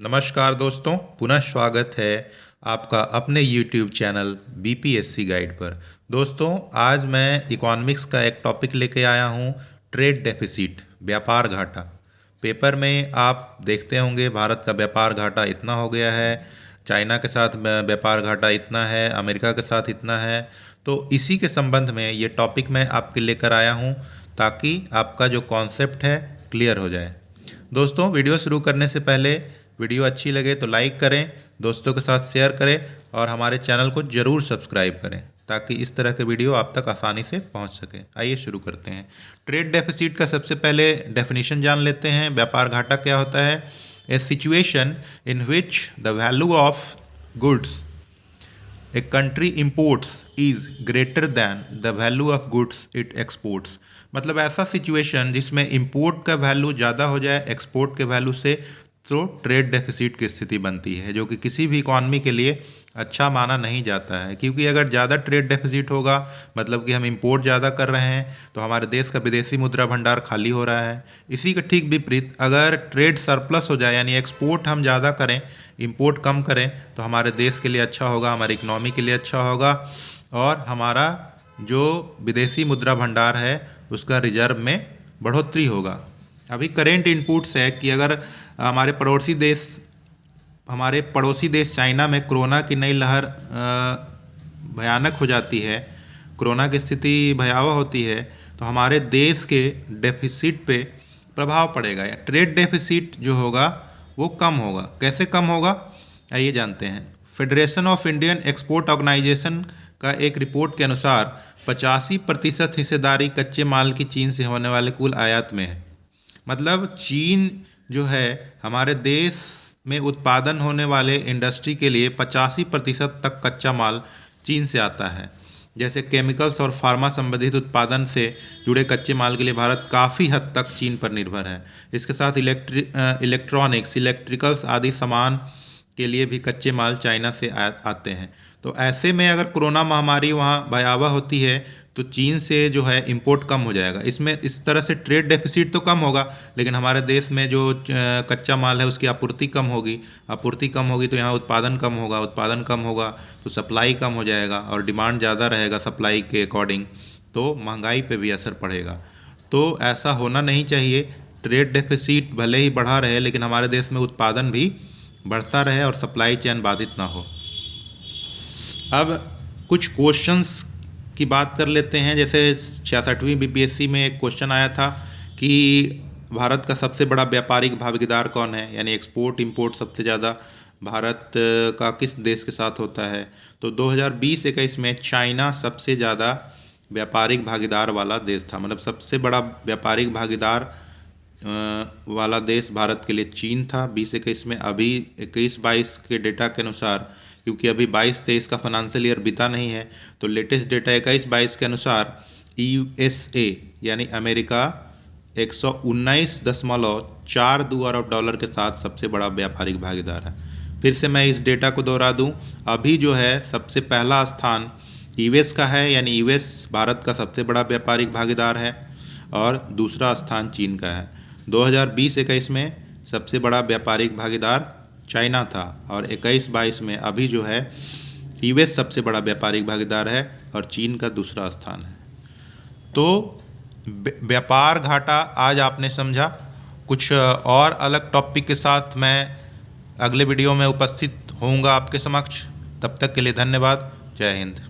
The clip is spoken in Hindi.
नमस्कार दोस्तों, पुनः स्वागत है आपका अपने YouTube चैनल बीपीएससी गाइड पर। दोस्तों, आज मैं इकोनॉमिक्स का एक टॉपिक लेके आया हूँ, ट्रेड डेफिसिट, व्यापार घाटा। पेपर में आप देखते होंगे भारत का व्यापार घाटा इतना हो गया है, चाइना के साथ व्यापार घाटा इतना है, अमेरिका के साथ इतना है। तो इसी के संबंध में ये टॉपिक मैं आपके लेकर आया हूँ ताकि आपका जो कॉन्सेप्ट है क्लियर हो जाए। दोस्तों, वीडियो शुरू करने से पहले वीडियो अच्छी लगे तो लाइक करें, दोस्तों के साथ शेयर करें और हमारे चैनल को ज़रूर सब्सक्राइब करें ताकि इस तरह के वीडियो आप तक आसानी से पहुंच सके। आइए शुरू करते हैं। ट्रेड डेफिसिट का सबसे पहले डेफिनेशन जान लेते हैं। व्यापार घाटा क्या होता है? A situation in which the value of goods a country imports is greater than the value of goods it exports. मतलब ऐसा सिचुएशन जिसमें इम्पोर्ट का वैल्यू ज़्यादा हो जाए एक्सपोर्ट के वैल्यू से, तो ट्रेड डेफिसिट की स्थिति बनती है, जो कि किसी भी इकॉनमी के लिए अच्छा माना नहीं जाता है। क्योंकि अगर ज़्यादा ट्रेड डेफिसिट होगा मतलब कि हम इंपोर्ट ज़्यादा कर रहे हैं तो हमारे देश का विदेशी मुद्रा भंडार खाली हो रहा है। इसी के ठीक विपरीत अगर ट्रेड सरप्लस हो जाए यानी एक्सपोर्ट हम ज़्यादा करें, इंपोर्ट कम करें, तो हमारे देश के लिए अच्छा होगा, हमारी इकनॉमी के लिए अच्छा होगा और हमारा जो विदेशी मुद्रा भंडार है उसका रिजर्व में बढ़ोतरी होगा। अभी करेंट इनपुट्स है कि अगर हमारे पड़ोसी देश चाइना में कोरोना की नई लहर भयानक हो जाती है, कोरोना की स्थिति भयावह होती है, तो हमारे देश के डेफिसिट पे प्रभाव पड़ेगा या ट्रेड डेफिसिट जो होगा वो कम होगा। कैसे कम होगा, आइए जानते हैं। Federation of Indian export organization का एक रिपोर्ट के अनुसार 85% हिस्सेदारी कच्चे माल की चीन से होने वाले कुल आयात में है। मतलब चीन जो है हमारे देश में उत्पादन होने वाले इंडस्ट्री के लिए 85% तक कच्चा माल चीन से आता है। जैसे केमिकल्स और फार्मा संबंधित उत्पादन से जुड़े कच्चे माल के लिए भारत काफ़ी हद तक चीन पर निर्भर है। इसके साथ इलेक्ट्रॉनिक्स, इलेक्ट्रिकल्स आदि सामान के लिए भी कच्चे माल चाइना से आते हैं। तो ऐसे में अगर कोरोना महामारी वहाँ भयावह होती है तो चीन से जो है इंपोर्ट कम हो जाएगा। इसमें इस तरह से ट्रेड डेफिसिट तो कम होगा, लेकिन हमारे देश में जो कच्चा माल है उसकी आपूर्ति कम होगी। आपूर्ति कम होगी तो यहाँ उत्पादन कम होगा, उत्पादन कम होगा तो सप्लाई कम हो जाएगा और डिमांड ज़्यादा रहेगा सप्लाई के अकॉर्डिंग, तो महंगाई पे भी असर पड़ेगा। तो ऐसा होना नहीं चाहिए। ट्रेड डेफिसिट भले ही बढ़ा रहे लेकिन हमारे देश में उत्पादन भी बढ़ता रहे और सप्लाई चेन बाधित ना हो। अब कुछ क्वेश्चंस की बात कर लेते हैं। जैसे 66वीं बीपीएससी में एक क्वेश्चन आया था कि भारत का सबसे बड़ा व्यापारिक भागीदार कौन है, यानी एक्सपोर्ट इंपोर्ट सबसे ज़्यादा भारत का किस देश के साथ होता है। तो 2020-21 में चाइना सबसे ज़्यादा व्यापारिक भागीदार वाला देश था। मतलब सबसे बड़ा व्यापारिक भागीदार वाला देश भारत के लिए चीन था 20-21 में। अभी 21-22 के डेटा के अनुसार, क्योंकि अभी 22-23 का फाइनेंशियल ईयर बीता नहीं है, तो लेटेस्ट डेटा 21-22 के अनुसार यूएसए यानी अमेरिका 119.42 अरब डॉलर के साथ सबसे बड़ा व्यापारिक भागीदार है। फिर से मैं इस डेटा को दोहरा दूं, अभी जो है सबसे पहला स्थान यूएस का है, यानी यूएस भारत का सबसे बड़ा व्यापारिक भागीदार है और दूसरा स्थान चीन का है। 2020-21 में सबसे बड़ा व्यापारिक भागीदार चाइना था और 21-22 में अभी जो है यूएस सबसे बड़ा व्यापारिक भागीदार है और चीन का दूसरा स्थान है। तो व्यापार घाटा आज आपने समझा। कुछ और अलग टॉपिक के साथ मैं अगले वीडियो में उपस्थित होऊंगा आपके समक्ष। तब तक के लिए धन्यवाद। जय हिंद।